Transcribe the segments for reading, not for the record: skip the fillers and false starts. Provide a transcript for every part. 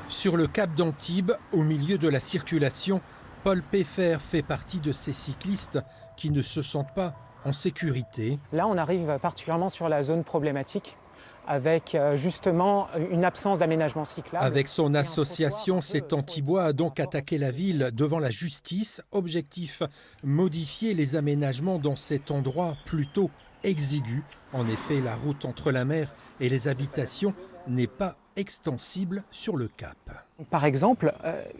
Sur le cap d'Antibes, au milieu de la circulation, Paul Peffer fait partie de ces cyclistes qui ne se sentent pas en sécurité. Là, on arrive particulièrement sur la zone problématique, avec justement une absence d'aménagement cyclable. Avec son association, cet Antibois a donc attaqué la ville devant la justice. Objectif, modifier les aménagements dans cet endroit plutôt exigu. En effet, la route entre la mer et les habitations n'est pas extensible sur le cap. Par exemple,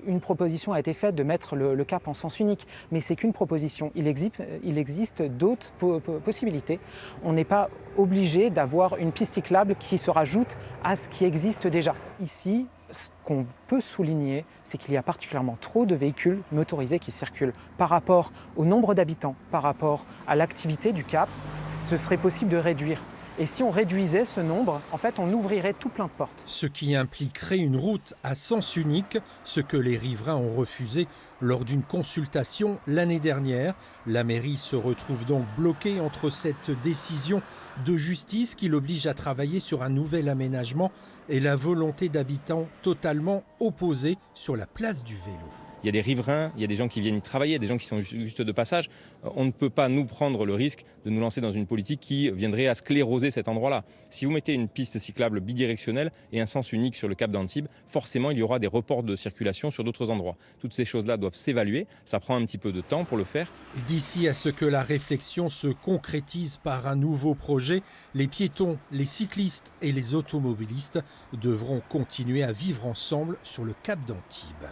une proposition a été faite de mettre le cap en sens unique, mais c'est qu'une proposition. Il existe d'autres possibilités. On n'est pas obligé d'avoir une piste cyclable qui se rajoute à ce qui existe déjà. Ici, ce qu'on peut souligner, c'est qu'il y a particulièrement trop de véhicules motorisés qui circulent. Par rapport au nombre d'habitants, par rapport à l'activité du cap, ce serait possible de réduire. Et si on réduisait ce nombre, en fait, on ouvrirait tout plein de portes. Ce qui impliquerait une route à sens unique, ce que les riverains ont refusé lors d'une consultation l'année dernière. La mairie se retrouve donc bloquée entre cette décision de justice qui l'oblige à travailler sur un nouvel aménagement et la volonté d'habitants totalement opposés sur la place du vélo. Il y a des riverains, il y a des gens qui viennent y travailler, des gens qui sont juste de passage. On ne peut pas nous prendre le risque de nous lancer dans une politique qui viendrait à scléroser cet endroit-là. Si vous mettez une piste cyclable bidirectionnelle et un sens unique sur le cap d'Antibes, forcément il y aura des reports de circulation sur d'autres endroits. Toutes ces choses-là doivent s'évaluer, ça prend un petit peu de temps pour le faire. D'ici à ce que la réflexion se concrétise par un nouveau projet, les piétons, les cyclistes et les automobilistes devront continuer à vivre ensemble sur le cap d'Antibes.